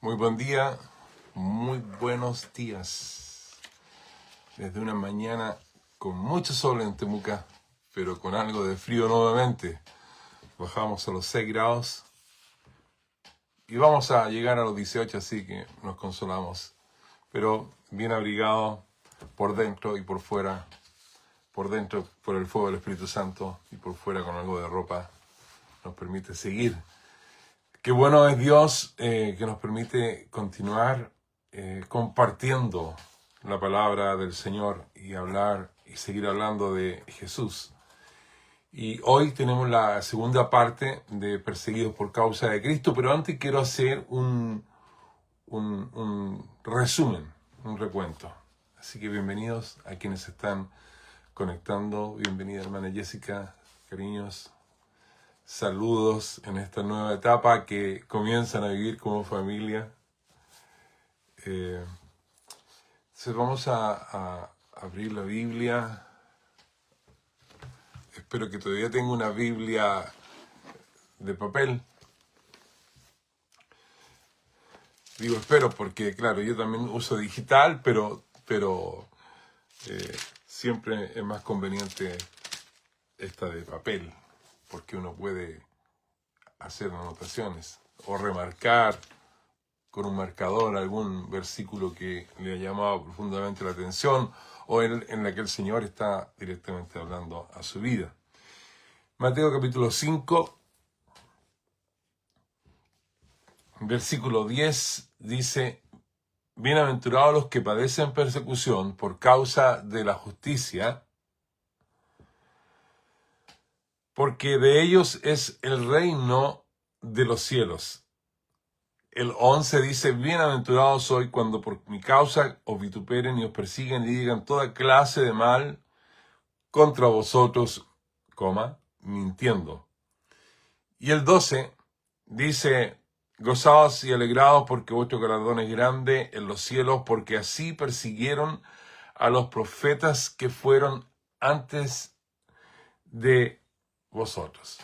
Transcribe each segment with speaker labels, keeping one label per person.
Speaker 1: Muy buen día, muy buenos días. Desde una mañana con mucho sol en Temuca, pero con algo de frío nuevamente. Bajamos a los 6 grados y vamos a llegar a los 18, así que nos consolamos. Pero bien abrigado por dentro y por fuera. Por dentro por el fuego del Espíritu Santo y por fuera con algo de ropa nos permite seguir. Qué bueno es Dios que nos permite continuar compartiendo la palabra del Señor y hablar y seguir hablando de Jesús. Y hoy tenemos la segunda parte de Perseguidos por causa de Cristo, pero antes quiero hacer un resumen, un recuento. Así que bienvenidos a quienes están conectando. Bienvenida hermana Jessica, cariños. Saludos en esta nueva etapa que comienzan a vivir como familia. Entonces vamos a abrir la Biblia. Espero que todavía tenga una Biblia de papel. Digo espero porque, claro, yo también uso digital, pero siempre es más conveniente esta de papel, porque uno puede hacer anotaciones o remarcar con un marcador algún versículo que le ha llamado profundamente la atención o en la que el Señor está directamente hablando a su vida. Mateo capítulo 5, versículo 10 dice: bienaventurados los que padecen persecución por causa de la justicia, porque de ellos es el reino de los cielos. El 11 dice: bienaventurados sois cuando por mi causa os vituperen y os persiguen y digan toda clase de mal contra vosotros, mintiendo. Y el 12 dice: gozaos y alegraos porque vuestro galardón es grande en los cielos, porque así persiguieron a los profetas que fueron antes de vosotros.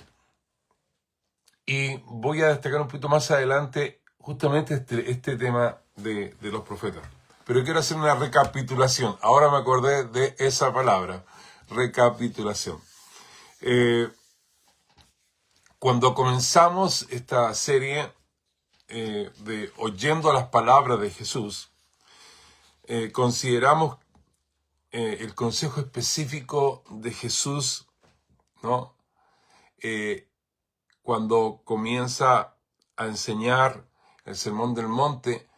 Speaker 1: Y voy a destacar un poquito más adelante justamente este tema de los profetas. Pero quiero hacer una recapitulación. Ahora me acordé de esa palabra, recapitulación. Cuando comenzamos esta serie de oyendo las palabras de Jesús, consideramos el consejo específico de Jesús, ¿no? Cuando comienza a enseñar el Sermón del Monte,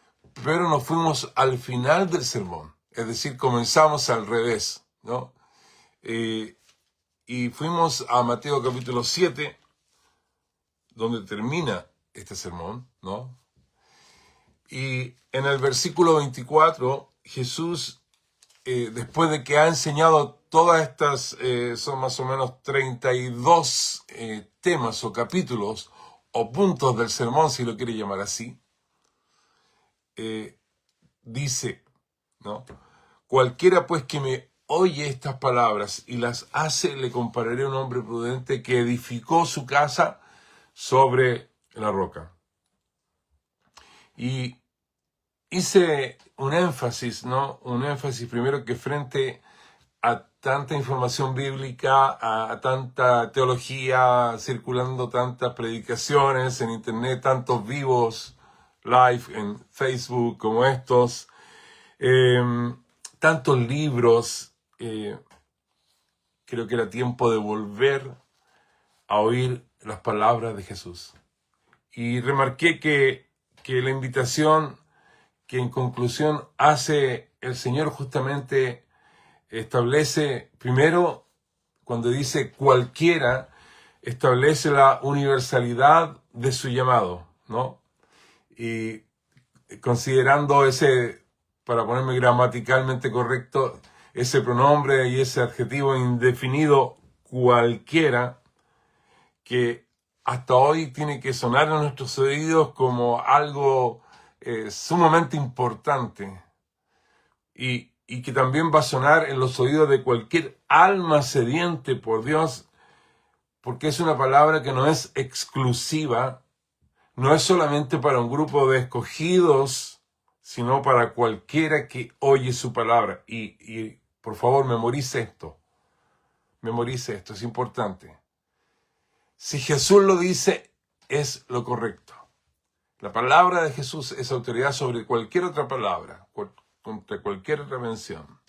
Speaker 1: pero nos fuimos al final del sermón, es decir, comenzamos al revés, ¿no? Y fuimos a Mateo capítulo 7, donde termina este sermón, ¿no? Y en el versículo 24, Jesús, después de que ha enseñado todas estas, son más o menos 32 temas o capítulos o puntos del sermón, si lo quiere llamar así, dice, ¿no? Cualquiera pues que me oye estas palabras y las hace, le compararé a un hombre prudente que edificó su casa sobre la roca. Y hice un énfasis, ¿no? Un énfasis primero que frente a tanta información bíblica, a tanta teología circulando, tantas predicaciones en internet, tantos vivos live en Facebook como estos, tantos libros, creo que era tiempo de volver a oír las palabras de Jesús. Y remarqué que la invitación que en conclusión hace el Señor justamente establece, primero, cuando dice cualquiera, establece la universalidad de su llamado, ¿no? Y considerando ese, para ponerme gramaticalmente correcto, ese pronombre y ese adjetivo indefinido, cualquiera, que hasta hoy tiene que sonar en nuestros oídos como algo sumamente importante y que también va a sonar en los oídos de cualquier alma sediente por Dios, porque es una palabra que no es exclusiva no es solamente para un grupo de escogidos, sino para cualquiera que oye su palabra. Y por favor, memorice esto. Memorice esto, es importante. Si Jesús lo dice, es lo correcto. La palabra de Jesús es autoridad sobre cualquier otra palabra, contra cualquier otra mención.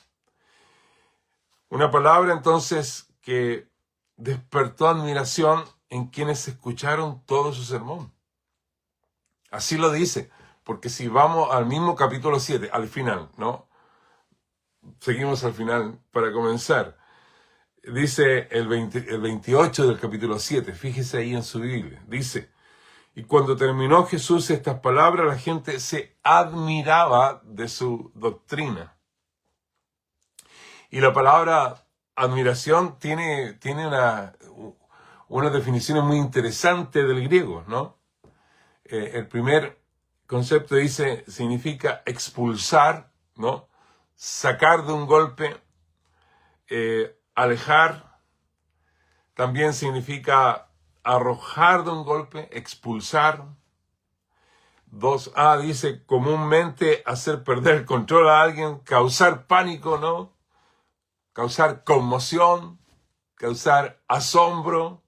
Speaker 1: Una palabra entonces que despertó admiración en quienes escucharon todo su sermón. Así lo dice, porque si vamos al mismo capítulo 7, al final, ¿no? Seguimos al final para comenzar. Dice el 28 del capítulo 7, fíjese ahí en su Biblia, dice: y cuando terminó Jesús estas palabras, la gente se admiraba de su doctrina. Y la palabra admiración tiene una definición muy interesante del griego, ¿no? El primer concepto significa expulsar, ¿no? Sacar de un golpe, alejar. También significa arrojar de un golpe, expulsar. 2a dice comúnmente hacer perder el control a alguien, causar pánico, ¿no? Causar conmoción, causar asombro.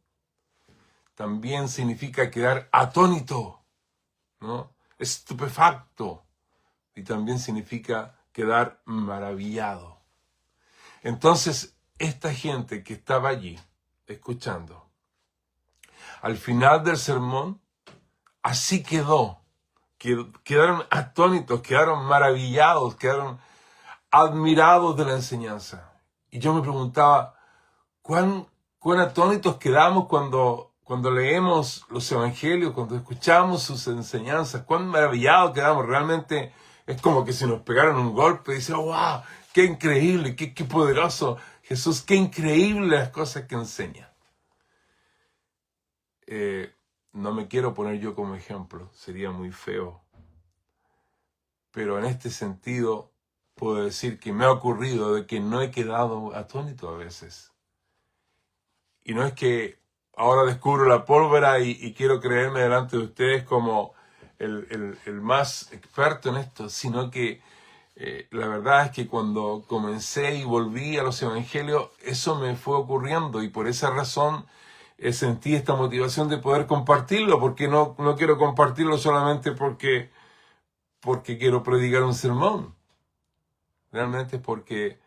Speaker 1: También significa quedar atónito, ¿no? Estupefacto. Y también significa quedar maravillado. Entonces, esta gente que estaba allí escuchando, al final del sermón, así quedó. Quedaron atónitos, quedaron maravillados, quedaron admirados de la enseñanza. Y yo me preguntaba, ¿cuán atónitos quedamos cuando leemos los evangelios, cuando escuchamos sus enseñanzas? ¿Cuán maravillados quedamos? Realmente es como que si nos pegaran un golpe y decían, ¡wow! ¡Qué increíble! ¡Qué poderoso! Jesús, qué increíble las cosas que enseña. No me quiero poner yo como ejemplo, sería muy feo. Pero en este sentido puedo decir que me ha ocurrido de que no he quedado atónito a veces. Y no es que ahora descubro la pólvora y quiero creerme delante de ustedes como el más experto en esto, sino que la verdad es que cuando comencé y volví a los evangelios, eso me fue ocurriendo y por esa razón sentí esta motivación de poder compartirlo, porque no quiero compartirlo solamente porque quiero predicar un sermón. Realmente es porque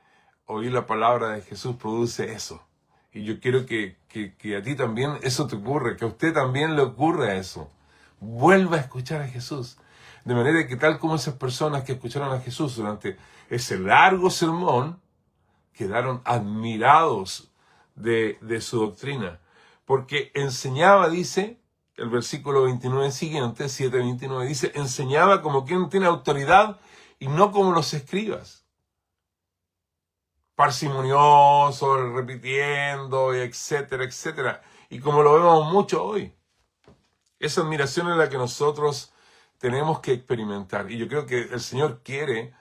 Speaker 1: oír la palabra de Jesús produce eso. Y yo quiero que a ti también eso te ocurra, que a usted también le ocurra eso. Vuelva a escuchar a Jesús. De manera que tal como esas personas que escucharon a Jesús durante ese largo sermón, quedaron admirados de su doctrina. Porque enseñaba, dice, el versículo 29 siguiente, 7:29, dice, enseñaba como quien tiene autoridad y no como los escribas. Parsimonioso, repitiendo, etcétera, etcétera. Y como lo vemos mucho hoy. Esa admiración es la que nosotros tenemos que experimentar. Y yo creo que el Señor quiere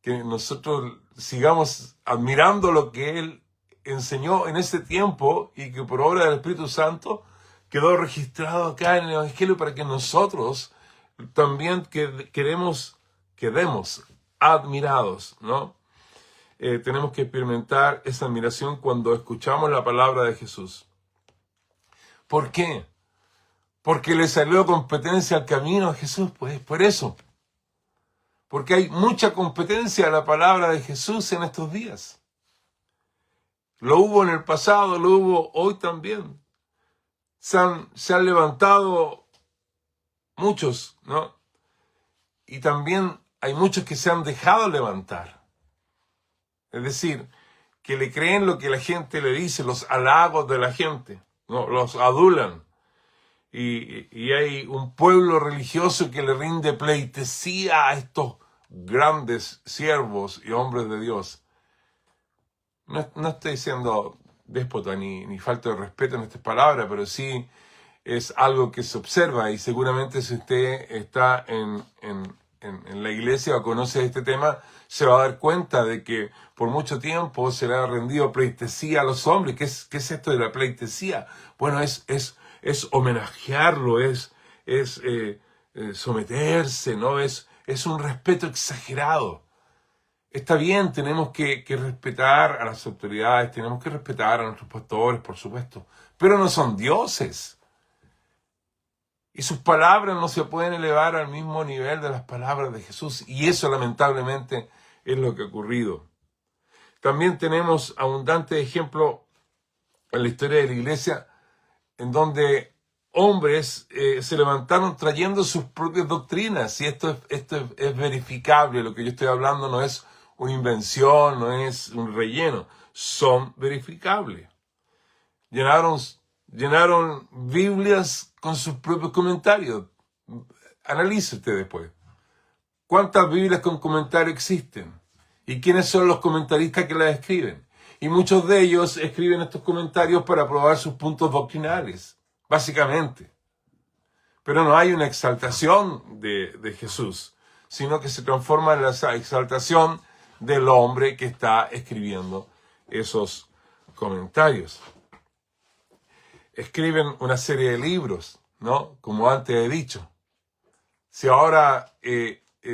Speaker 1: que nosotros sigamos admirando lo que Él enseñó en ese tiempo y que por obra del Espíritu Santo quedó registrado acá en el Evangelio para que nosotros también quedemos admirados, ¿no? Tenemos que experimentar esa admiración cuando escuchamos la palabra de Jesús. ¿Por qué? Porque le salió competencia al camino a Jesús, pues por eso. Porque hay mucha competencia a la palabra de Jesús en estos días. Lo hubo en el pasado, lo hubo hoy también. Se han levantado muchos, ¿no? Y también hay muchos que se han dejado levantar. Es decir, que le creen lo que la gente le dice, los halagos de la gente, ¿no? Los adulan. Y hay un pueblo religioso que le rinde pleitesía a estos grandes siervos y hombres de Dios. No estoy siendo déspota ni falta de respeto en estas palabras, pero sí es algo que se observa y seguramente si usted está en la iglesia o conoce este tema, se va a dar cuenta de que por mucho tiempo se le ha rendido pleitesía a los hombres. ¿Qué es esto de la pleitesía? Bueno, es homenajearlo, es someterse, ¿no? Es un respeto exagerado. Está bien, tenemos que respetar a las autoridades, tenemos que respetar a nuestros pastores, por supuesto, pero no son dioses. Y sus palabras no se pueden elevar al mismo nivel de las palabras de Jesús. Y eso lamentablemente es lo que ha ocurrido. También tenemos abundante ejemplo en la historia de la iglesia en donde hombres se levantaron trayendo sus propias doctrinas. Y esto es verificable. Lo que yo estoy hablando no es una invención, no es un relleno. Son verificables. Llenaron Biblias con sus propios comentarios. Analice usted después. ¿Cuántas Biblias con comentarios existen? ¿Y quiénes son los comentaristas que las escriben? Y muchos de ellos escriben estos comentarios para probar sus puntos doctrinales, básicamente. Pero no hay una exaltación de Jesús, sino que se transforma en la exaltación del hombre que está escribiendo esos comentarios. Escriben una serie de libros, ¿no? Como antes he dicho. Si ahora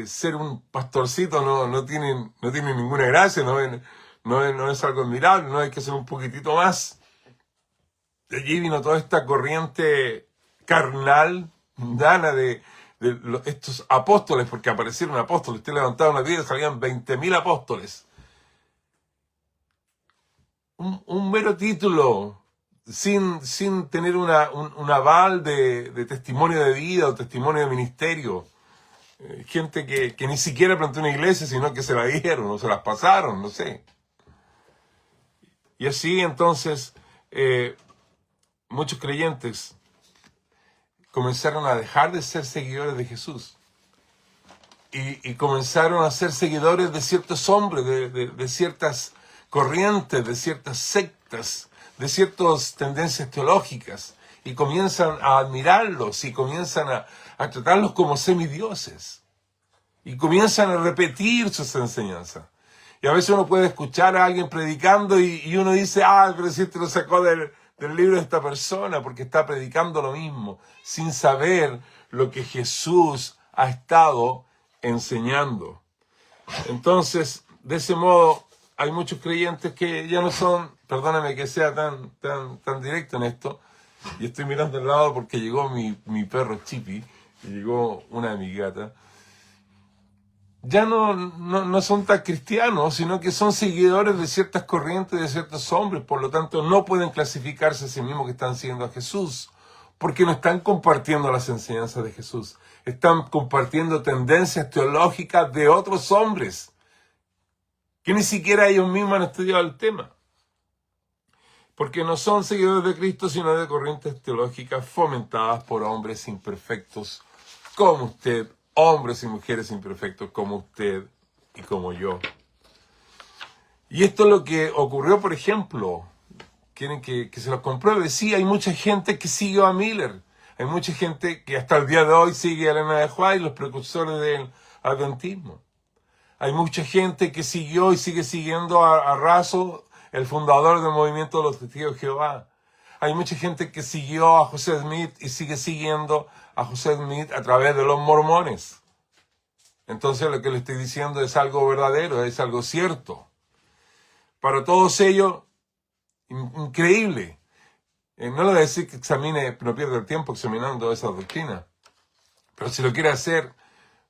Speaker 1: ser un pastorcito no tiene ninguna gracia, no es algo admirable, no hay que ser un poquitito más. De allí vino toda esta corriente carnal, mundana de estos apóstoles, porque aparecieron apóstoles. Usted levantaba una piedra y salían 20.000 apóstoles. Un mero título, sin tener un aval de testimonio de vida o testimonio de ministerio. Gente que ni siquiera plantó una iglesia, sino que se la dieron o se las pasaron, no sé. Y así entonces muchos creyentes comenzaron a dejar de ser seguidores de Jesús y comenzaron a ser seguidores de ciertos hombres, de ciertas corrientes, de ciertas sectas, de ciertas tendencias teológicas, y comienzan a admirarlos y comienzan a tratarlos como semidioses y comienzan a repetir sus enseñanzas. Y a veces uno puede escuchar a alguien predicando y uno dice, pero si este lo sacó del libro de esta persona, porque está predicando lo mismo, sin saber lo que Jesús ha estado enseñando. Entonces, de ese modo, hay muchos creyentes que ya no son, perdóname que sea tan directo en esto, y estoy mirando al lado porque llegó mi perro Chippy, y llegó una de mis gatas. Ya no son tan cristianos, sino que son seguidores de ciertas corrientes, de ciertos hombres. Por lo tanto, no pueden clasificarse a sí mismos que están siguiendo a Jesús, porque no están compartiendo las enseñanzas de Jesús. Están compartiendo tendencias teológicas de otros hombres, que ni siquiera ellos mismos han estudiado el tema. Porque no son seguidores de Cristo, sino de corrientes teológicas fomentadas por hombres imperfectos como usted, hombres y mujeres imperfectos como usted y como yo. Y esto es lo que ocurrió, por ejemplo. Quieren que se los compruebe. Sí, hay mucha gente que siguió a Miller. Hay mucha gente que hasta el día de hoy sigue a Elena de White, los precursores del adventismo. Hay mucha gente que siguió y sigue siguiendo a Russell, el fundador del movimiento de los testigos de Jehová. Hay mucha gente que siguió a José Smith y sigue siguiendo a José Smith a través de los mormones. Entonces lo que le estoy diciendo es algo verdadero, es algo cierto. Para todos ellos, increíble. No le voy a decir que examine, no pierda el tiempo examinando esa doctrina. Pero si lo quiere hacer,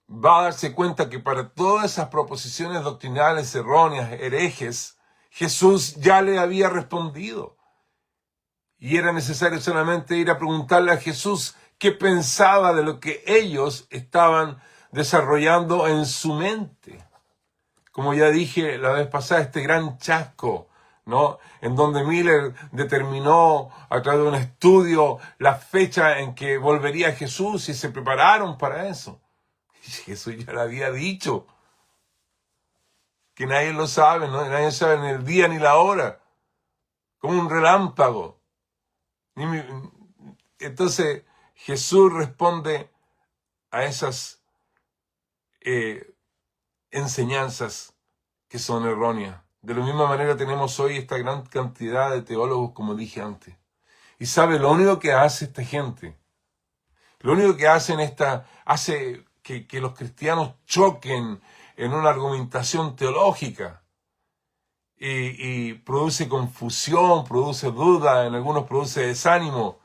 Speaker 1: va a darse cuenta que para todas esas proposiciones doctrinales erróneas, herejes, Jesús ya le había respondido. Y era necesario solamente ir a preguntarle a Jesús qué pensaba de lo que ellos estaban desarrollando en su mente. Como ya dije la vez pasada, este gran chasco, ¿no? En donde Miller determinó a través de un estudio la fecha en que volvería Jesús y se prepararon para eso. Y Jesús ya lo había dicho. Que nadie lo sabe, ¿no? Nadie sabe ni el día ni la hora. Como un relámpago. Entonces Jesús responde a esas enseñanzas que son erróneas. De la misma manera tenemos hoy esta gran cantidad de teólogos, como dije antes. Y sabe lo único que hace esta gente. Lo único que hace que los cristianos choquen en una argumentación teológica y produce confusión, produce duda, en algunos produce desánimo,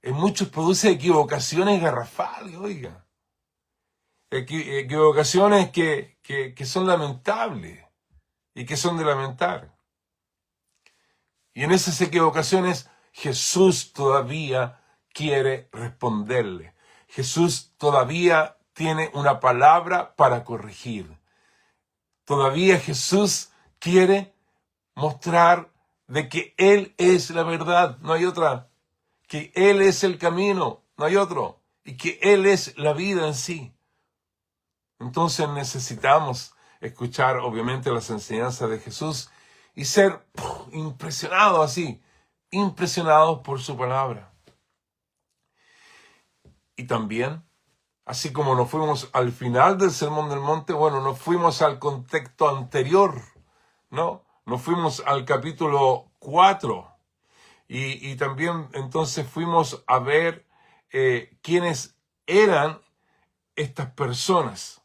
Speaker 1: en muchos produce equivocaciones garrafales, oiga. Equivocaciones que son lamentables y que son de lamentar. Y en esas equivocaciones Jesús todavía quiere responderle. Jesús todavía tiene una palabra para corregir. Todavía Jesús quiere mostrar de que Él es la verdad, no hay otra. Que Él es el camino, no hay otro. Y que Él es la vida en sí. Entonces necesitamos escuchar obviamente las enseñanzas de Jesús y ser impresionados por su palabra. Y también, así como nos fuimos al final del Sermón del Monte, bueno, nos fuimos al contexto anterior, ¿no? Nos fuimos al capítulo 4 y también entonces fuimos a ver quiénes eran estas personas,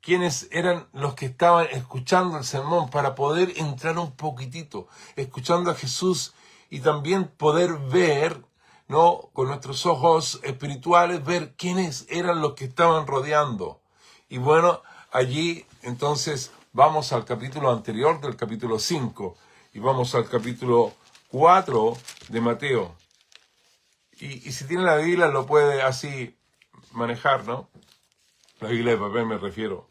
Speaker 1: quiénes eran los que estaban escuchando el sermón para poder entrar un poquitito, escuchando a Jesús y también poder ver, ¿no? Con nuestros ojos espirituales, ver quiénes eran los que estaban rodeando. Y bueno, allí entonces vamos al capítulo anterior del capítulo 5 y vamos al capítulo 4 de Mateo. Y si tiene la Biblia lo puede así manejar, ¿no? La Biblia de papel me refiero.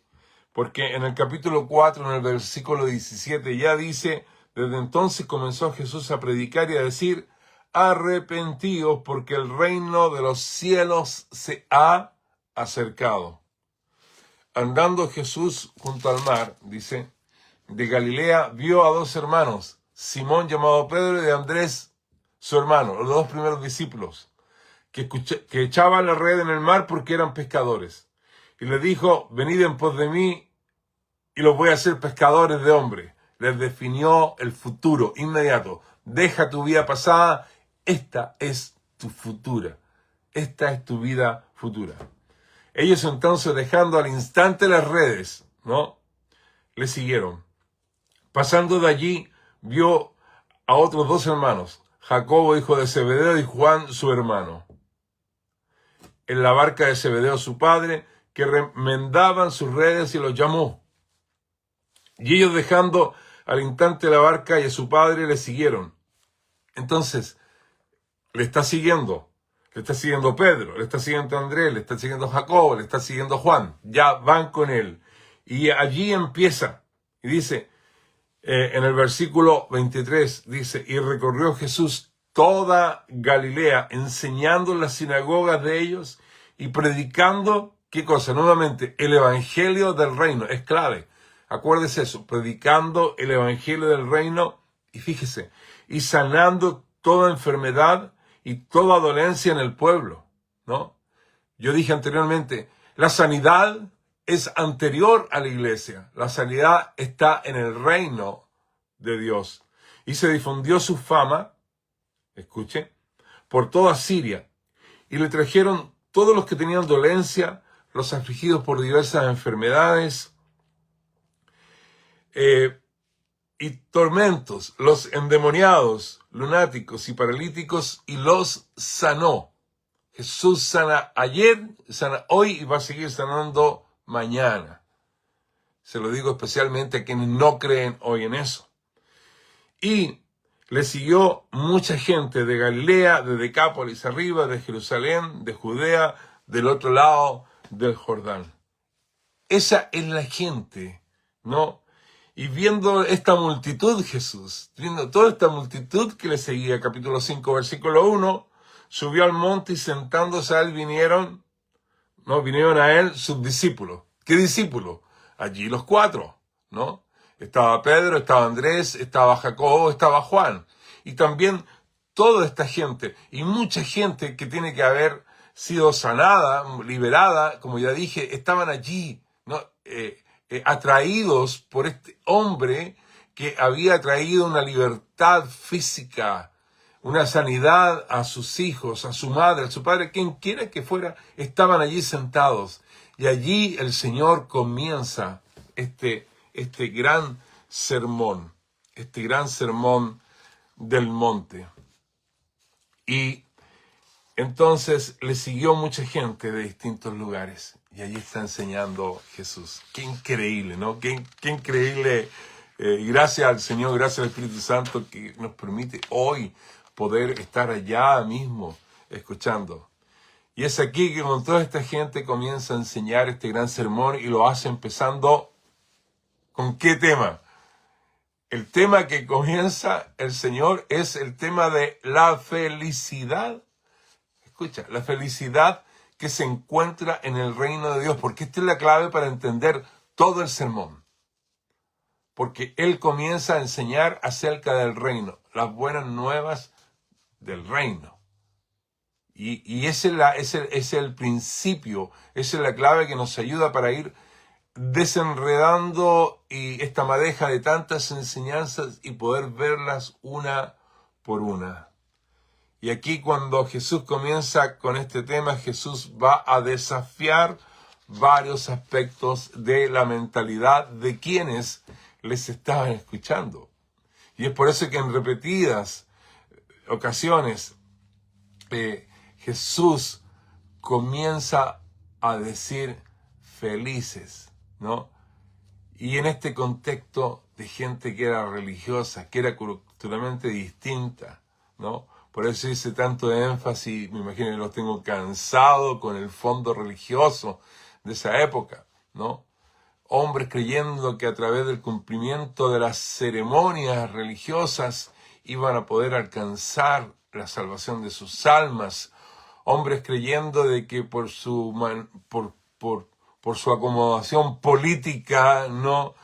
Speaker 1: Porque en el capítulo 4, en el versículo 17, ya dice: desde entonces comenzó Jesús a predicar y a decir: arrepentíos, porque el reino de los cielos se ha acercado. Andando Jesús junto al mar, dice, de Galilea vio a dos hermanos, Simón llamado Pedro y de Andrés su hermano, los dos primeros discípulos, que echaban la red en el mar porque eran pescadores. Y les dijo: venid en pos de mí y los voy a hacer pescadores de hombres. Les definió el futuro inmediato. Deja tu vida pasada, esta es tu futura. Esta es tu vida futura. Ellos entonces, dejando al instante las redes, ¿no?, le siguieron. Pasando de allí, vio a otros dos hermanos, Jacobo, hijo de Zebedeo, y Juan, su hermano, en la barca de Zebedeo, su padre, que remendaban sus redes, y los llamó. Y ellos, dejando al instante la barca y a su padre, le siguieron. Entonces, le está siguiendo Pedro, le está siguiendo Andrés, le está siguiendo Jacobo, le está siguiendo Juan. Ya van con él. Y allí empieza, y dice, en el versículo 23, dice: y recorrió Jesús toda Galilea, enseñando en las sinagogas de ellos y predicando, ¿qué cosa? Nuevamente, el evangelio del reino, es clave. Acuérdese eso, predicando el evangelio del reino, y fíjese, y sanando toda enfermedad y toda dolencia en el pueblo, ¿no? Yo dije anteriormente, la sanidad es anterior a la iglesia. La sanidad está en el reino de Dios. Y se difundió su fama, escuche, por toda Siria. Y le trajeron todos los que tenían dolencia, los afligidos por diversas enfermedades y tormentos, los endemoniados, lunáticos y paralíticos, y los sanó. Jesús sana ayer, sana hoy y va a seguir sanando mañana. Se lo digo especialmente a quienes no creen hoy en eso. Y le siguió mucha gente de Galilea, de Decápolis arriba, de Jerusalén, de Judea, del otro lado del Jordán. Esa es la gente, ¿no? Y viendo esta multitud, Jesús, viendo toda esta multitud que le seguía, capítulo 5, versículo 1, subió al monte y sentándose a él vinieron a él sus discípulos. ¿Qué discípulos? Allí los cuatro, ¿no? Estaba Pedro, estaba Andrés, estaba Jacobo, estaba Juan. Y también toda esta gente, y mucha gente que tiene que haber sido sanada, liberada, como ya dije, estaban allí, ¿no? Atraídos por este hombre que había traído una libertad física, una sanidad a sus hijos, a su madre, a su padre, quien quiera que fuera, estaban allí sentados. Y allí el Señor comienza este gran sermón del monte. Y entonces le siguió mucha gente de distintos lugares. Y allí está enseñando Jesús. Qué increíble, ¿no? Qué increíble. Gracias al Señor, gracias al Espíritu Santo que nos permite hoy poder estar allá mismo escuchando. Y es aquí que con toda esta gente comienza a enseñar este gran sermón y lo hace empezando ¿con qué tema? El tema que comienza el Señor es el tema de la felicidad. Escucha, la felicidad que se encuentra en el reino de Dios, porque esta es la clave para entender todo el sermón. Porque Él comienza a enseñar acerca del reino, las buenas nuevas del reino. Y ese es el principio, esa es la clave que nos ayuda para ir desenredando esta madeja de tantas enseñanzas y poder verlas una por una. Y aquí cuando Jesús comienza con este tema, Jesús va a desafiar varios aspectos de la mentalidad de quienes les estaban escuchando. Y es por eso que en repetidas ocasiones Jesús comienza a decir felices, ¿no? Y en este contexto de gente que era religiosa, que era culturalmente distinta, ¿no? Por eso hice tanto énfasis, me imagino que los tengo cansado con el fondo religioso de esa época, ¿no? Hombres creyendo que a través del cumplimiento de las ceremonias religiosas iban a poder alcanzar la salvación de sus almas. Hombres creyendo de que por su acomodación política, ¿no?,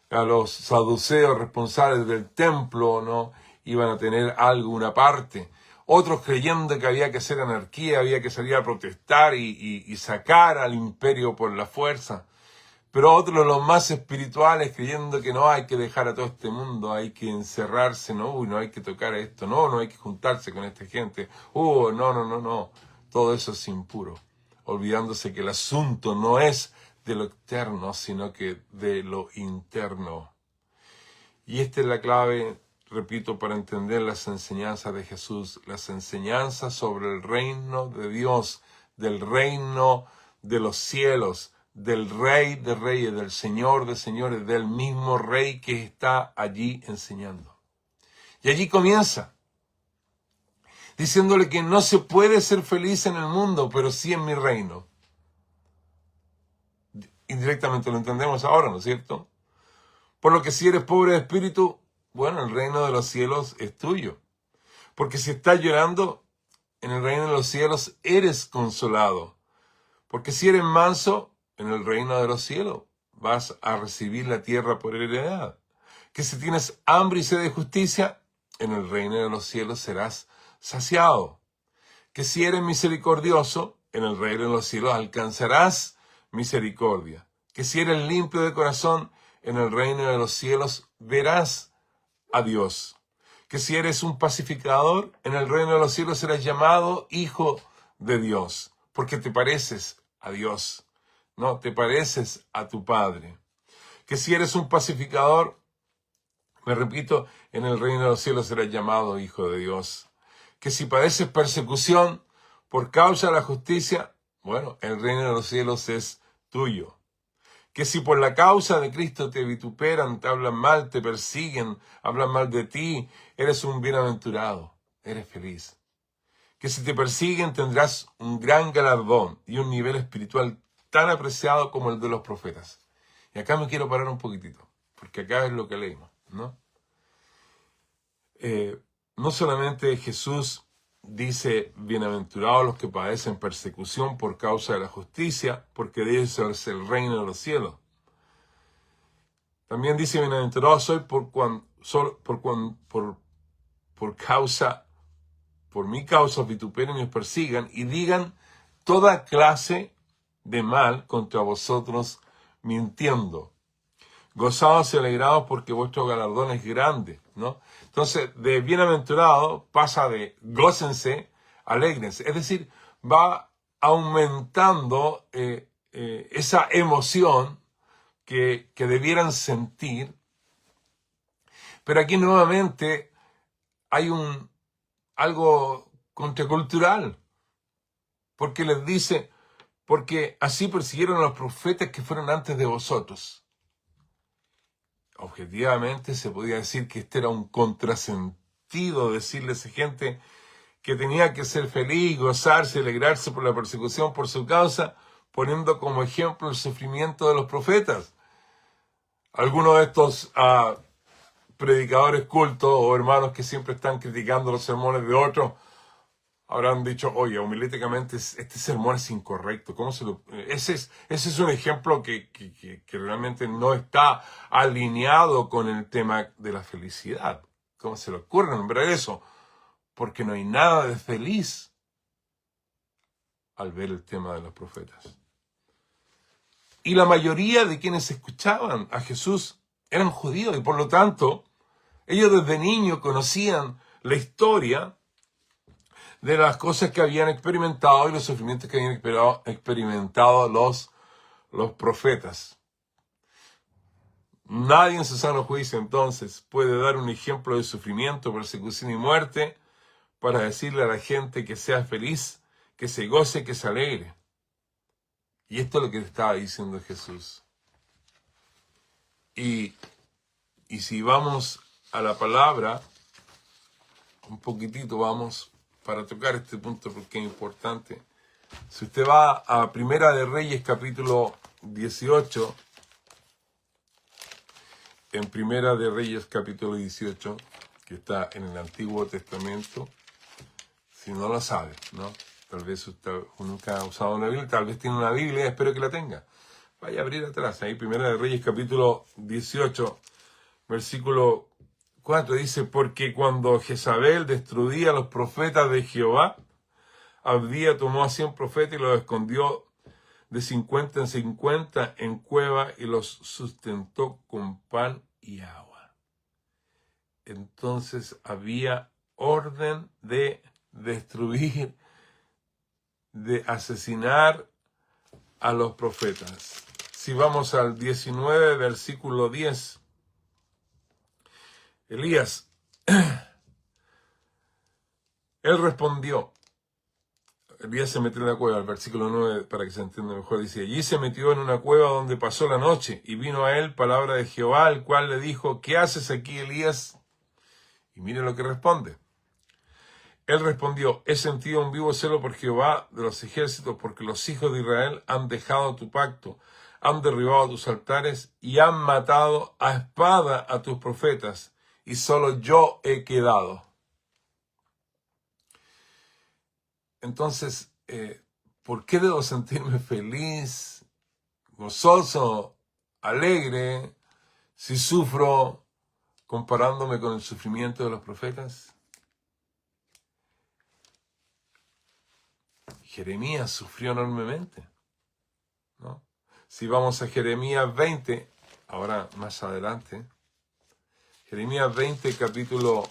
Speaker 1: a los saduceos responsables del templo, ¿no?, iban a tener algo, una parte. Otros creyendo que había que hacer anarquía, había que salir a protestar y sacar al imperio por la fuerza. Pero otros, los más espirituales, creyendo que no hay que dejar a todo este mundo, hay que encerrarse, no, no hay que tocar a esto, no hay que juntarse con esta gente, no. Todo eso es impuro, olvidándose que el asunto no es de lo externo, sino que de lo interno. Y esta es la clave, repito, para entender las enseñanzas de Jesús, las enseñanzas sobre el reino de Dios, del reino de los cielos, del Rey de Reyes, del Señor de Señores, del mismo Rey que está allí enseñando. Y allí comienza, diciéndole que no se puede ser feliz en el mundo, pero sí en mi reino. Indirectamente lo entendemos ahora, ¿no es cierto? Por lo que si eres pobre de espíritu, bueno, el reino de los cielos es tuyo. Porque si estás llorando, en el reino de los cielos eres consolado. Porque si eres manso, en el reino de los cielos vas a recibir la tierra por heredad. Que si tienes hambre y sed de justicia, en el reino de los cielos serás saciado. Que si eres misericordioso, en el reino de los cielos alcanzarás misericordia. Que si eres limpio de corazón, en el reino de los cielos verás a Dios. Que si eres un pacificador, en el reino de los cielos serás llamado hijo de Dios, porque te pareces a Dios, no te pareces a tu Padre. Que si eres un pacificador, me repito, en el reino de los cielos serás llamado hijo de Dios. Que si padeces persecución por causa de la justicia, bueno, el reino de los cielos es tuyo. Que si por la causa de Cristo te vituperan, te hablan mal, te persiguen, hablan mal de ti, eres un bienaventurado, eres feliz. Que si te persiguen tendrás un gran galardón y un nivel espiritual tan apreciado como el de los profetas. Y acá me quiero parar un poquitito, porque acá es lo que leímos, ¿no? No solamente Jesús dice, bienaventurados los que padecen persecución por causa de la justicia, porque de ellos es el reino de los cielos. También dice, bienaventurados soy por mi causa os vituperen y os persigan y digan toda clase de mal contra vosotros mintiendo. Gozaos y alegraos porque vuestro galardón es grande, ¿no? Entonces, de bienaventurado pasa de gócense, alégrense. Es decir, va aumentando esa emoción que debieran sentir. Pero aquí nuevamente hay algo contracultural, porque les dice, porque así persiguieron a los profetas que fueron antes de vosotros. Objetivamente se podía decir que este era un contrasentido, decirle a esa gente que tenía que ser feliz, gozarse, alegrarse por la persecución por su causa, poniendo como ejemplo el sufrimiento de los profetas. Algunos de estos predicadores cultos o hermanos que siempre están criticando los sermones de otros habrán dicho, oye, homilíticamente este sermón es incorrecto. Ese es un ejemplo que realmente no está alineado con el tema de la felicidad. ¿Cómo se le ocurre nombrar eso? Porque no hay nada de feliz al ver el tema de los profetas. Y la mayoría de quienes escuchaban a Jesús eran judíos y por lo tanto ellos desde niños conocían la historia de las cosas que habían experimentado y los sufrimientos que habían experimentado los profetas. Nadie en su sano juicio entonces puede dar un ejemplo de sufrimiento, persecución y muerte para decirle a la gente que sea feliz, que se goce, que se alegre. Y esto es lo que le estaba diciendo Jesús. Y si vamos a la palabra, un poquitito vamos para tocar este punto porque es importante. Si usted va a Primera de Reyes capítulo 18, en Primera de Reyes capítulo 18, que está en el Antiguo Testamento, si no lo sabe, ¿no? Tal vez usted nunca ha usado una Biblia, tal vez tiene una Biblia, espero que la tenga. Vaya a abrir atrás, ahí Primera de Reyes capítulo 18, versículo 4, dice, porque cuando Jezabel destruía a los profetas de Jehová, Abdía tomó a 100 profetas y los escondió de 50 en 50 en cueva y los sustentó con pan y agua. Entonces había orden de destruir, de asesinar a los profetas. Si vamos al 19, versículo 10, Elías, él respondió, Elías se metió en la cueva, el versículo 9, para que se entienda mejor, dice, allí se metió en una cueva donde pasó la noche, y vino a él palabra de Jehová, el cual le dijo, ¿qué haces aquí, Elías? Y mire lo que responde. Él respondió, he sentido un vivo celo por Jehová de los ejércitos, porque los hijos de Israel han dejado tu pacto, han derribado tus altares y han matado a espada a tus profetas, y solo yo he quedado. Entonces, ¿por qué debo sentirme feliz, gozoso, alegre, si sufro comparándome con el sufrimiento de los profetas? Jeremías sufrió enormemente, ¿no? Si vamos a Jeremías 20, ahora más adelante, Jeremías 20, capítulo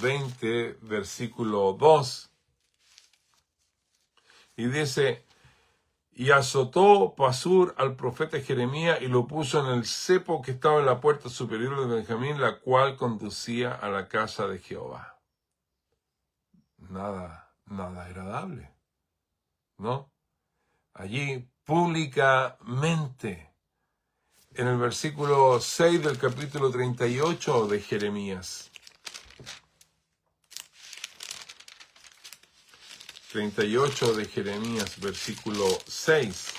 Speaker 1: 20, versículo 2, y dice, y azotó Pasur al profeta Jeremías y lo puso en el cepo que estaba en la puerta superior de Benjamín, la cual conducía a la casa de Jehová. Nada agradable, ¿no? Allí públicamente, en el versículo 6 del capítulo 38 de Jeremías. 38 de Jeremías, versículo 6.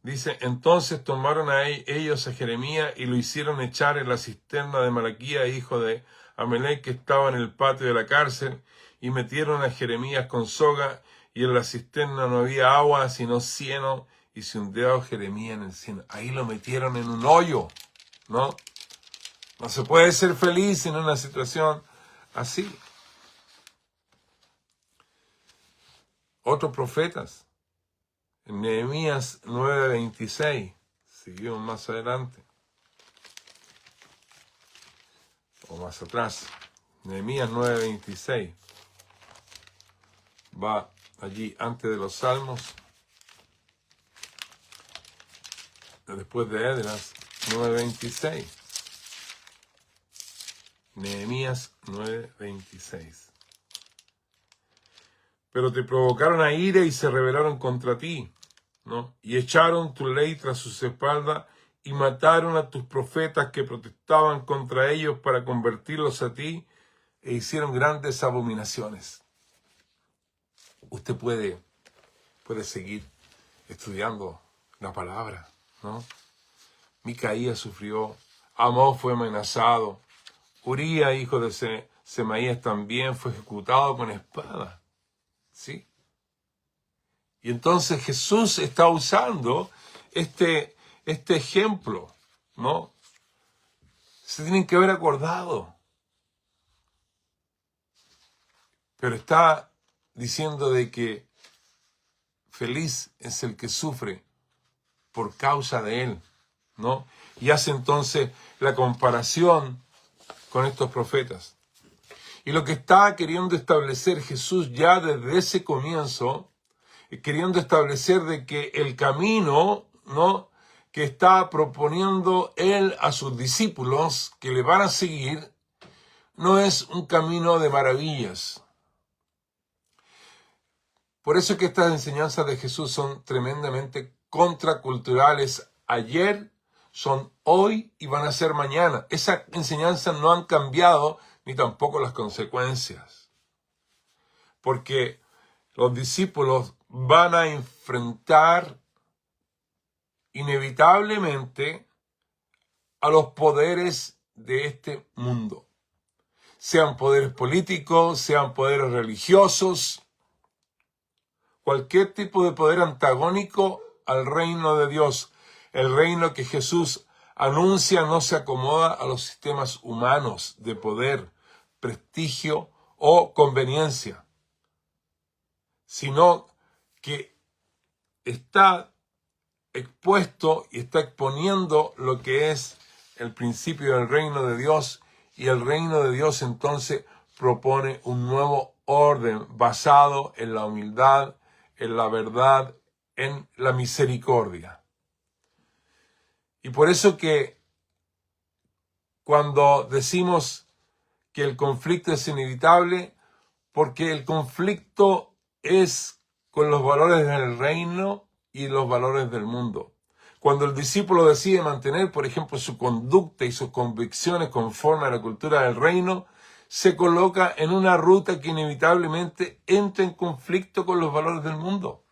Speaker 1: Dice, entonces tomaron ellos a Jeremías y lo hicieron echar en la cisterna de Malaquía, hijo de Amelec, que estaba en el patio de la cárcel, y metieron a Jeremías con soga, y en la cisterna no había agua, sino cieno, y se hundió Jeremías en el cieno. Ahí lo metieron en un hoyo, ¿no? No se puede ser feliz en una situación así. Otros profetas, en Nehemías 9:26, seguimos más adelante. o más atrás. Nehemías 9:26. Va allí antes de los Salmos, después de Esdras, 9:26. Nehemías 9:26. Pero te provocaron a ira y se rebelaron contra ti, ¿no? Y echaron tu ley tras sus espaldas y mataron a tus profetas que protestaban contra ellos para convertirlos a ti, e hicieron grandes abominaciones. Usted puede seguir estudiando la palabra, ¿no? Micaías sufrió, Amós fue amenazado, Urías, hijo de Semaías, también fue ejecutado con espada, ¿sí? Y entonces Jesús está usando este ejemplo, ¿no? Se tienen que haber acordado. Pero está diciendo de que feliz es el que sufre por causa de él, ¿no? Y hace entonces la comparación con estos profetas. Y lo que está queriendo establecer Jesús ya desde ese comienzo, queriendo establecer de que el camino, ¿no?, que está proponiendo él a sus discípulos que le van a seguir, no es un camino de maravillas. Por eso es que estas enseñanzas de Jesús son tremendamente contraculturales. Ayer, son hoy y van a ser mañana. Esas enseñanzas no han cambiado, ni tampoco las consecuencias. Porque los discípulos van a enfrentar inevitablemente a los poderes de este mundo. Sean poderes políticos, sean poderes religiosos, cualquier tipo de poder antagónico al reino de Dios. El reino que Jesús anuncia no se acomoda a los sistemas humanos de poder, prestigio o conveniencia, sino que está expuesto y está exponiendo lo que es el principio del reino de Dios, y el reino de Dios entonces propone un nuevo orden basado en la humildad, en la verdad, en la misericordia. Y por eso que cuando decimos que el conflicto es inevitable, porque el conflicto es con los valores del reino y los valores del mundo. Cuando el discípulo decide mantener, por ejemplo, su conducta y sus convicciones conforme a la cultura del reino, se coloca en una ruta que inevitablemente entra en conflicto con los valores del mundo.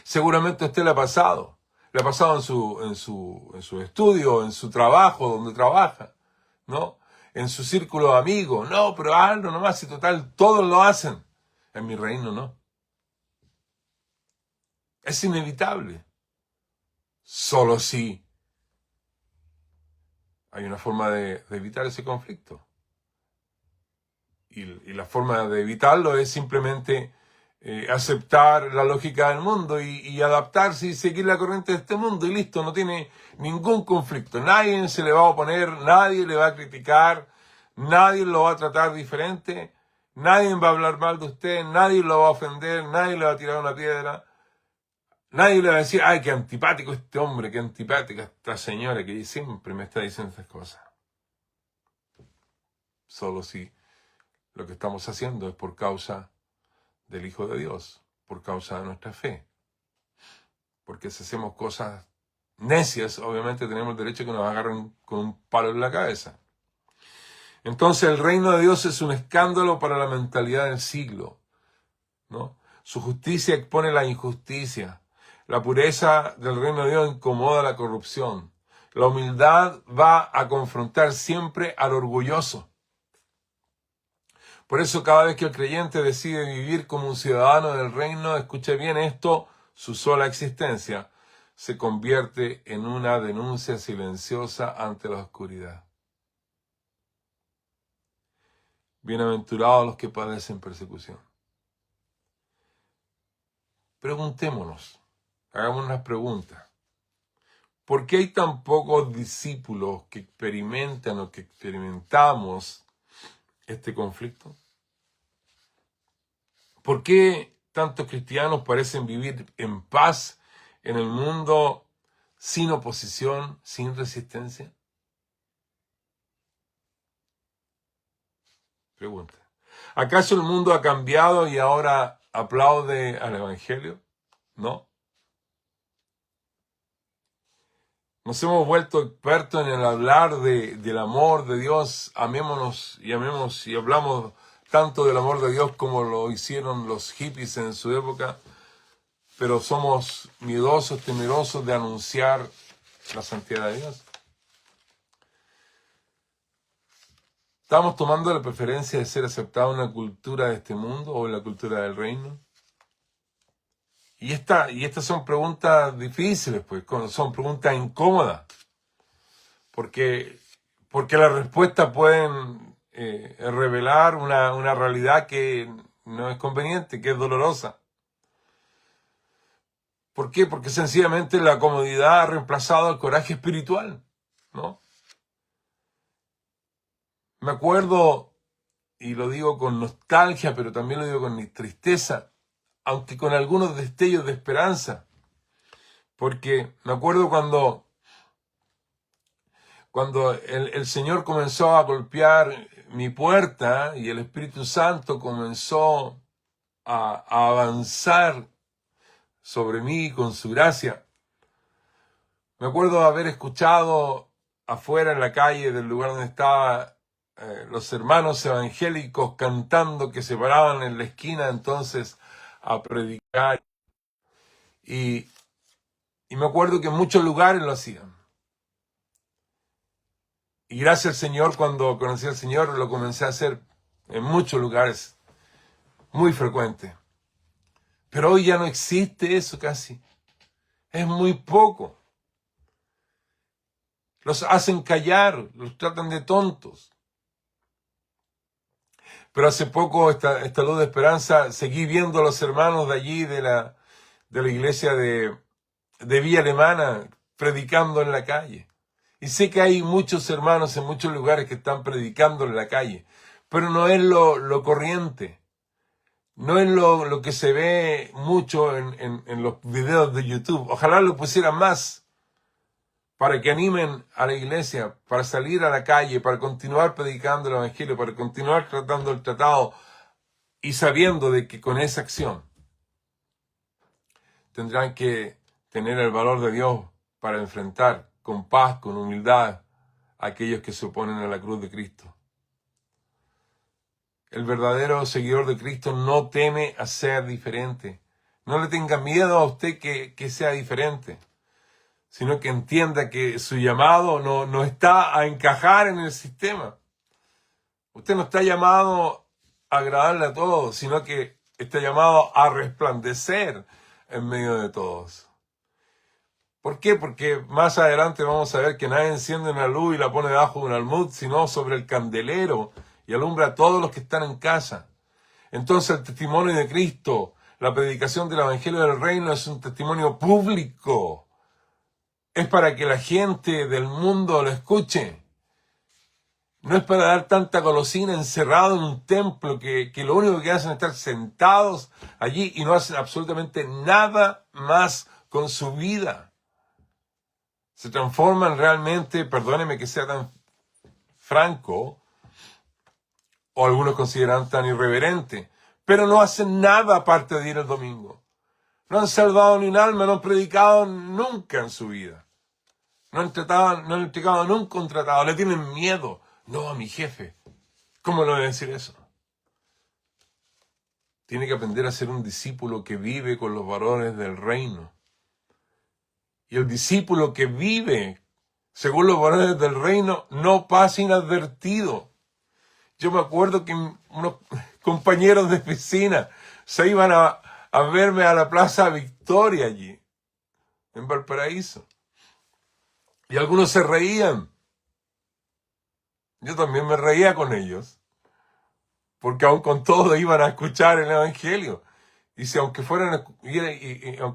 Speaker 1: Seguramente a usted le ha pasado en su estudio, en su trabajo, donde trabaja, ¿no? En su círculo de amigos. No, pero hazlo nomás, y total, todos lo hacen. En mi reino no. Es inevitable. Solo si hay una forma de evitar ese conflicto. Y la forma de evitarlo es simplemente aceptar la lógica del mundo y adaptarse y seguir la corriente de este mundo, y listo, no tiene ningún conflicto. Nadie se le va a oponer, nadie le va a criticar, nadie lo va a tratar diferente, nadie va a hablar mal de usted, nadie lo va a ofender, nadie le va a tirar una piedra, nadie le va a decir, ay, qué antipático este hombre, qué antipática esta señora que siempre me está diciendo estas cosas. Solo si lo que estamos haciendo es por causa del Hijo de Dios, por causa de nuestra fe. Porque si hacemos cosas necias, obviamente tenemos el derecho a que nos agarren con un palo en la cabeza. Entonces el reino de Dios es un escándalo para la mentalidad del siglo, ¿no? Su justicia expone la injusticia. La pureza del reino de Dios incomoda la corrupción. La humildad va a confrontar siempre al orgulloso. Por eso cada vez que el creyente decide vivir como un ciudadano del reino, escuche bien esto, su sola existencia se convierte en una denuncia silenciosa ante la oscuridad. Bienaventurados los que padecen persecución. Preguntémonos, hagamos unas preguntas. ¿por qué hay tan pocos discípulos que experimentan o que experimentamos este conflicto? ¿Por qué tantos cristianos parecen vivir en paz en el mundo sin oposición, sin resistencia? Pregunta. ¿Acaso el mundo ha cambiado y ahora aplaude al Evangelio? No. Nos hemos vuelto expertos en el hablar del amor de Dios. Amémonos y amemos y hablamos tanto del amor de Dios como lo hicieron los hippies en su época, pero somos miedosos, temerosos de anunciar la santidad de Dios. ¿Estamos tomando la preferencia de ser aceptados en la cultura de este mundo o en la cultura del reino? Y estas son preguntas difíciles, pues, son preguntas incómodas, porque las respuestas pueden revelar una realidad que no es conveniente, que es dolorosa. ¿Por qué? Porque sencillamente la comodidad ha reemplazado el coraje espiritual, ¿no? Me acuerdo, y lo digo con nostalgia, pero también lo digo con tristeza, aunque con algunos destellos de esperanza, porque me acuerdo cuando el Señor comenzó a golpear mi puerta y el Espíritu Santo comenzó a avanzar sobre mí con su gracia. Me acuerdo haber escuchado afuera en la calle del lugar donde estaba los hermanos evangélicos cantando, que se paraban en la esquina entonces a predicar. Y me acuerdo que en muchos lugares lo hacían. Y gracias al Señor, cuando conocí al Señor, lo comencé a hacer en muchos lugares, muy frecuente. Pero hoy ya no existe eso casi. Es muy poco. Los hacen callar, los tratan de tontos. Pero hace poco, esta luz de esperanza, seguí viendo a los hermanos de allí, de la iglesia de Villa Alemana, predicando en la calle. Y sé que hay muchos hermanos en muchos lugares que están predicando en la calle, pero no es lo corriente. No es lo que se ve mucho en los videos de YouTube. Ojalá lo pusieran más para que animen a la iglesia, para salir a la calle, para continuar predicando el Evangelio, para continuar tratando el tratado y sabiendo de que con esa acción tendrán que tener el valor de Dios para enfrentar con paz, con humildad, a aquellos que se oponen a la cruz de Cristo. El verdadero seguidor de Cristo no teme a ser diferente. No le tenga miedo a usted que sea diferente, sino que entienda que su llamado no está a encajar en el sistema. Usted no está llamado a agradarle a todos, sino que está llamado a resplandecer en medio de todos. ¿Por qué? Porque más adelante vamos a ver que nadie enciende una luz y la pone debajo de un almud, sino sobre el candelero y alumbra a todos los que están en casa. Entonces el testimonio de Cristo, la predicación del Evangelio del Reino es un testimonio público. Es para que la gente del mundo lo escuche. No es para dar tanta golosina encerrado en un templo que lo único que hacen es estar sentados allí y no hacen absolutamente nada más con su vida. Se transforman realmente, perdóneme que sea tan franco, o algunos consideran tan irreverente, pero no hacen nada aparte de ir el domingo. No han salvado ni un alma, no han predicado nunca en su vida. No han entregado nunca un tratado, le tienen miedo. No a mi jefe. ¿Cómo le voy a decir eso? Tiene que aprender a ser un discípulo que vive con los valores del reino. Y el discípulo que vive según los valores del reino no pasa inadvertido. Yo me acuerdo que unos compañeros de piscina se iban a verme a la Plaza Victoria allí, en Valparaíso. Y algunos se reían. Yo también me reía con ellos, porque aun con todo iban a escuchar el Evangelio. Y si aunque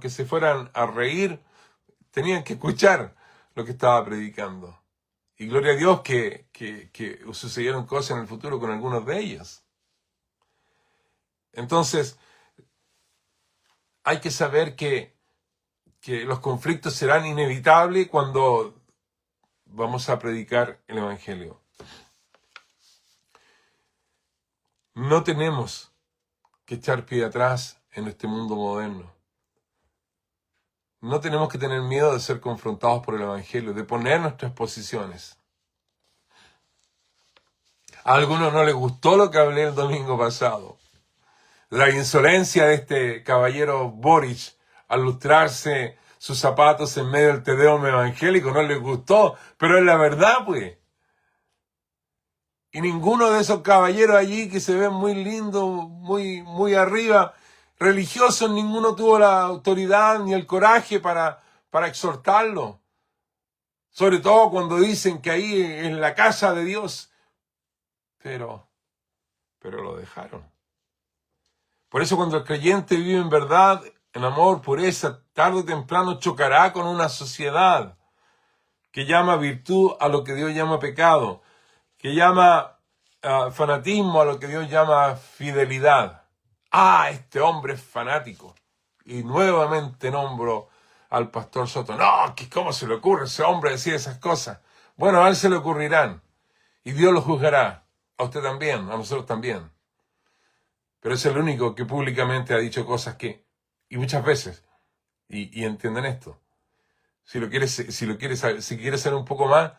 Speaker 1: se fueran a reír, tenían que escuchar lo que estaba predicando. Y gloria a Dios que sucedieron cosas en el futuro con algunos de ellos. Entonces, hay que saber que los conflictos serán inevitables cuando vamos a predicar el Evangelio. No tenemos que echar pie atrás en este mundo moderno. No tenemos que tener miedo de ser confrontados por el Evangelio, de poner nuestras posiciones. A algunos no les gustó lo que hablé el domingo pasado. La insolencia de este caballero Boric al lustrarse sus zapatos en medio del tedeum evangélico no les gustó, pero es la verdad, pues. Y ninguno de esos caballeros allí que se ven muy lindos, muy arriba, religiosos, ninguno tuvo la autoridad ni el coraje para exhortarlo. Sobre todo cuando dicen que ahí en la casa de Dios. Pero lo dejaron. Por eso cuando el creyente vive en verdad, en amor, pureza, tarde o temprano chocará con una sociedad que llama virtud a lo que Dios llama pecado, que llama fanatismo a lo que Dios llama fidelidad. Este hombre es fanático. Y nuevamente nombro al pastor Soto. No, ¿cómo se le ocurre a ese hombre decir esas cosas? Bueno, a él se le ocurrirán. Y Dios lo juzgará. A usted también, a nosotros también. Pero es el único que públicamente ha dicho cosas que, y muchas veces, y entienden esto. Si quiere saber un poco más,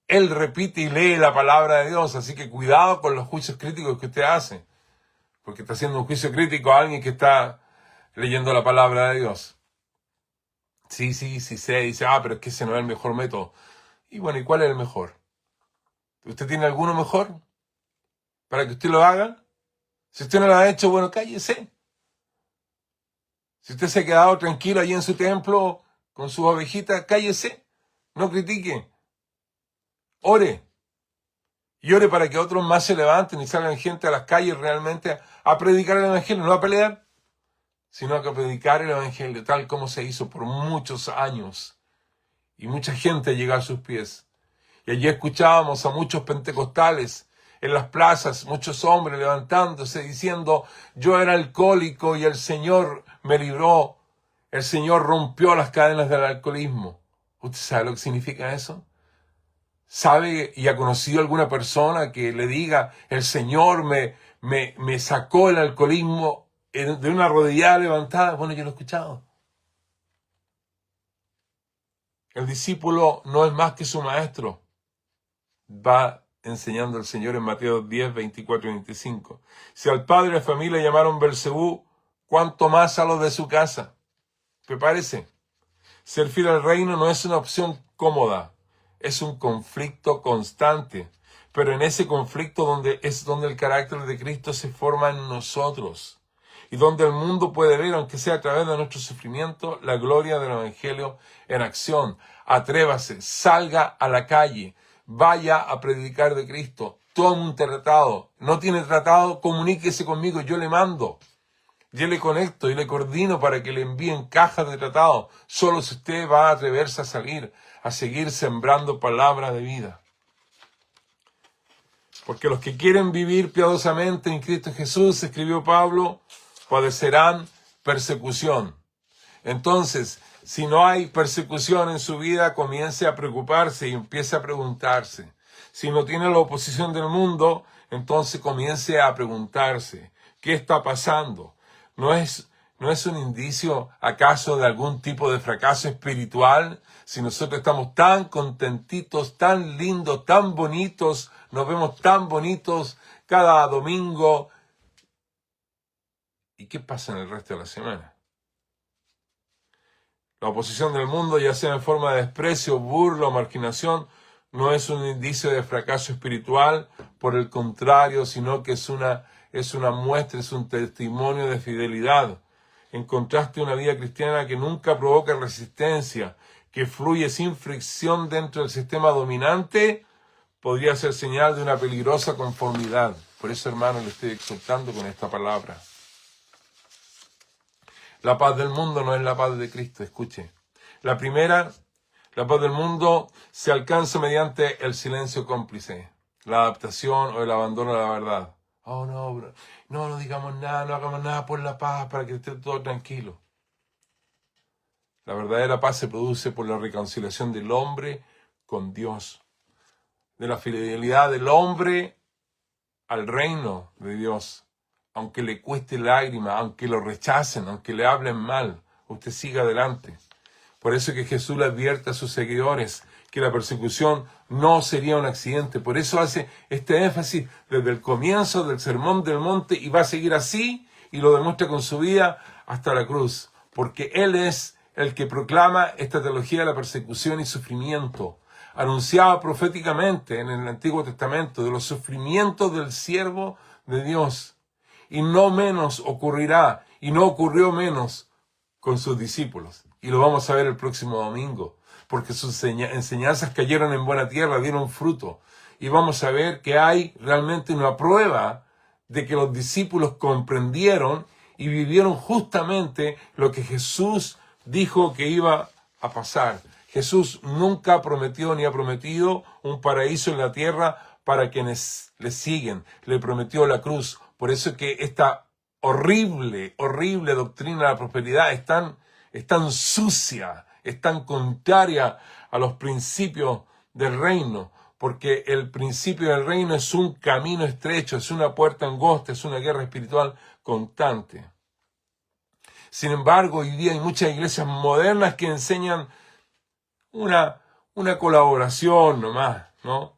Speaker 1: él repite y lee la palabra de Dios, así que cuidado con los juicios críticos que usted hace, porque está haciendo un juicio crítico a alguien que está leyendo la palabra de Dios. Sí, dice, pero es que ese no es el mejor método. Y bueno, ¿y cuál es el mejor? ¿Usted tiene alguno mejor para que usted lo haga? Si usted no lo ha hecho, bueno, cállese. Si usted se ha quedado tranquilo allí en su templo con sus ovejitas, cállese. No critique. Ore. Y ore para que otros más se levanten y salgan gente a las calles realmente a predicar el Evangelio, no a pelear, sino a predicar el Evangelio tal como se hizo por muchos años. Y mucha gente llegó a sus pies. Y allí escuchábamos a muchos pentecostales en las plazas, muchos hombres levantándose diciendo, yo era alcohólico y el Señor me libró, el Señor rompió las cadenas del alcoholismo. ¿Usted sabe lo que significa eso? ¿Sabe y ha conocido alguna persona que le diga, el Señor me sacó el alcoholismo de una rodillada levantada? Bueno, yo lo he escuchado. El discípulo no es más que su maestro. Va enseñando el Señor en Mateo 10, 24 y 25. Si al padre de familia llamaron Belcebú, ¿cuánto más a los de su casa? Prepárese. Ser fiel al reino no es una opción cómoda, es un conflicto constante. Pero en ese conflicto es donde el carácter de Cristo se forma en nosotros. Y donde el mundo puede ver, aunque sea a través de nuestro sufrimiento, la gloria del Evangelio en acción. Atrévase, salga a la calle. Vaya a predicar de Cristo. Tome un tratado. ¿No tiene tratado? Comuníquese conmigo. Yo le mando. Yo le conecto y le coordino para que le envíen cajas de tratado. Solo si usted va a atreverse a salir, a seguir sembrando palabras de vida. Porque los que quieren vivir piadosamente en Cristo Jesús, escribió Pablo, padecerán persecución. Entonces, si no hay persecución en su vida, comience a preocuparse y empiece a preguntarse. Si no tiene la oposición del mundo, entonces comience a preguntarse, ¿qué está pasando? ¿No es un indicio acaso de algún tipo de fracaso espiritual? Si nosotros estamos tan contentitos, tan lindos, tan bonitos, nos vemos tan bonitos cada domingo. ¿Y qué pasa en el resto de la semana? La oposición del mundo, ya sea en forma de desprecio, burla o marginación, no es un indicio de fracaso espiritual, por el contrario, sino que es una muestra, es un testimonio de fidelidad. En contraste, una vida cristiana que nunca provoca resistencia, que fluye sin fricción dentro del sistema dominante, podría ser señal de una peligrosa conformidad. Por eso, hermano, le estoy exhortando con esta palabra. La paz del mundo no es la paz de Cristo, escuche. La primera La paz del mundo se alcanza mediante el silencio cómplice, la adaptación o el abandono de la verdad. Oh, no, bro. No digamos nada, no hagamos nada por la paz para que esté todo tranquilo. La verdadera paz se produce por la reconciliación del hombre con Dios, de la fidelidad del hombre al reino de Dios. Aunque le cueste lágrimas, aunque lo rechacen, aunque le hablen mal, usted siga adelante. Por eso que Jesús le advierte a sus seguidores que la persecución no sería un accidente. Por eso hace este énfasis desde el comienzo del Sermón del Monte y va a seguir así y lo demuestra con su vida hasta la cruz. Porque Él es el que proclama esta teología de la persecución y sufrimiento, anunciada proféticamente en el Antiguo Testamento de los sufrimientos del siervo de Dios. Y no menos ocurrirá, y no ocurrió menos con sus discípulos. Y lo vamos a ver el próximo domingo, porque sus enseñanzas cayeron en buena tierra, dieron fruto. Y vamos a ver que hay realmente una prueba de que los discípulos comprendieron y vivieron justamente lo que Jesús dijo que iba a pasar. Jesús nunca prometió ni ha prometido un paraíso en la tierra para quienes le siguen. Le prometió la cruz. Por eso que esta horrible doctrina de la prosperidad es tan sucia, es tan contraria a los principios del reino, porque el principio del reino es un camino estrecho, es una puerta angosta, es una guerra espiritual constante. Sin embargo, hoy día hay muchas iglesias modernas que enseñan una colaboración nomás, ¿no?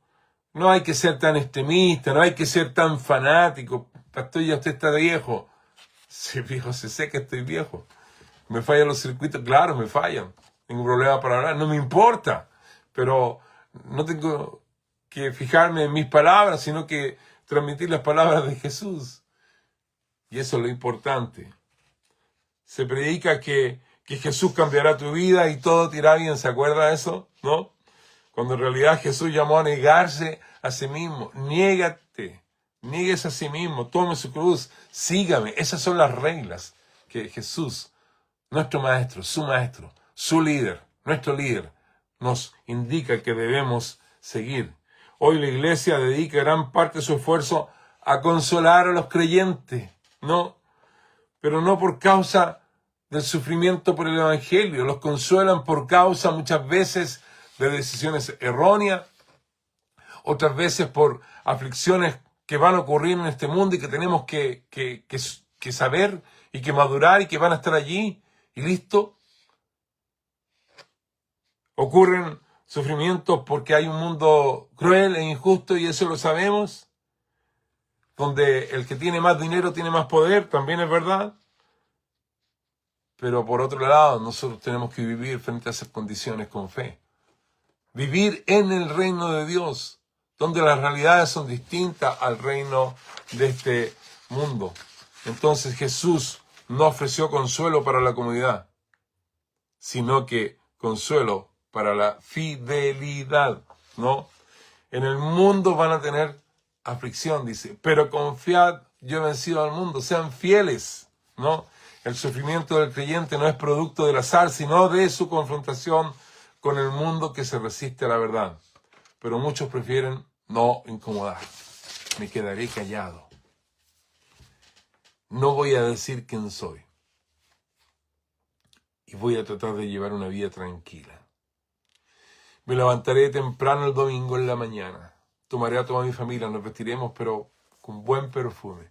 Speaker 1: No hay que ser tan extremista, no hay que ser tan fanático. Pastor, ya usted está viejo. Sí, viejo, sé que estoy viejo. ¿Me fallan los circuitos? Claro, me fallan. Tengo problema para hablar, no me importa. Pero no tengo que fijarme en mis palabras, sino que transmitir las palabras de Jesús. Y eso es lo importante. Se predica que Jesús cambiará tu vida y todo te irá bien. ¿Se acuerda de eso? ¿No? Cuando en realidad Jesús llamó a negarse a sí mismo. Niéguese a sí mismo, tome su cruz, sígame. Esas son las reglas que Jesús, nuestro maestro, su líder, nuestro líder, nos indica que debemos seguir. Hoy la iglesia dedica gran parte de su esfuerzo a consolar a los creyentes, ¿no? Pero no por causa del sufrimiento por el evangelio. Los consuelan por causa muchas veces de decisiones erróneas, otras veces por aflicciones que van a ocurrir en este mundo y que tenemos que saber y que madurar y que van a estar allí y listo. Ocurren sufrimientos porque hay un mundo cruel e injusto y eso lo sabemos, donde el que tiene más dinero tiene más poder, también es verdad. Pero por otro lado, nosotros tenemos que vivir frente a esas condiciones con fe. Vivir en el reino de Dios, donde las realidades son distintas al reino de este mundo. Entonces Jesús no ofreció consuelo para la comunidad, sino que consuelo para la fidelidad, ¿no? En el mundo van a tener aflicción, dice, pero confiad, yo he vencido al mundo, sean fieles, ¿no? El sufrimiento del creyente no es producto del azar, sino de su confrontación con el mundo que se resiste a la verdad. Pero muchos prefieren no incomodar. Me quedaré callado. No voy a decir quién soy. Y voy a tratar de llevar una vida tranquila. Me levantaré temprano el domingo en la mañana. Tomaré a toda mi familia, nos vestiremos, pero con buen perfume.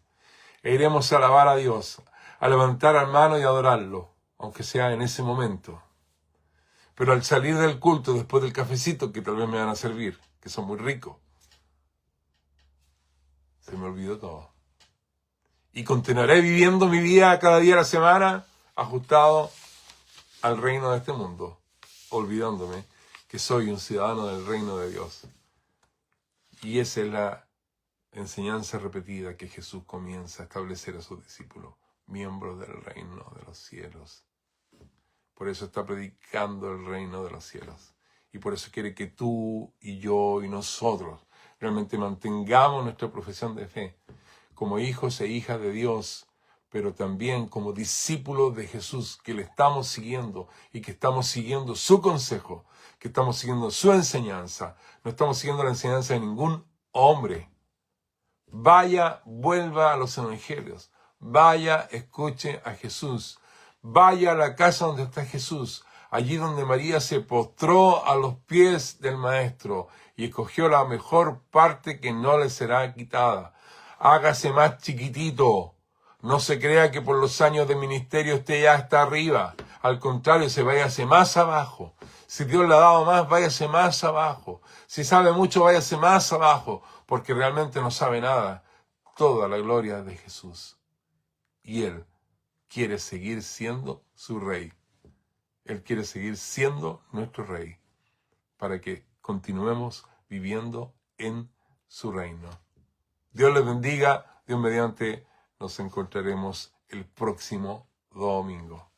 Speaker 1: E iremos a alabar a Dios, a levantar la mano y adorarlo, aunque sea en ese momento. Pero al salir del culto, después del cafecito que tal vez me van a servir, que son muy ricos, se me olvidó todo. Y continuaré viviendo mi vida cada día de la semana, ajustado al reino de este mundo, olvidándome que soy un ciudadano del reino de Dios. Y esa es la enseñanza repetida que Jesús comienza a establecer a sus discípulos, miembros del reino de los cielos. Por eso está predicando el reino de los cielos. Y por eso quiere que tú y yo y nosotros realmente mantengamos nuestra profesión de fe como hijos e hijas de Dios, pero también como discípulos de Jesús, que le estamos siguiendo y que estamos siguiendo su consejo, que estamos siguiendo su enseñanza. No estamos siguiendo la enseñanza de ningún hombre. Vaya, vuelva a los evangelios. Vaya, escuche a Jesús. Vaya a la casa donde está Jesús. Allí donde María se postró a los pies del Maestro y escogió la mejor parte que no le será quitada. Hágase más chiquitito. No se crea que por los años de ministerio usted ya está arriba. Al contrario, se váyase más abajo. Si Dios le ha dado más, váyase más abajo. Si sabe mucho, váyase más abajo, porque realmente no sabe nada. Toda la gloria de Jesús. Y Él quiere seguir siendo su Rey. Él quiere seguir siendo nuestro Rey, para que continuemos viviendo en su reino. Dios les bendiga. Dios mediante, nos encontraremos el próximo domingo.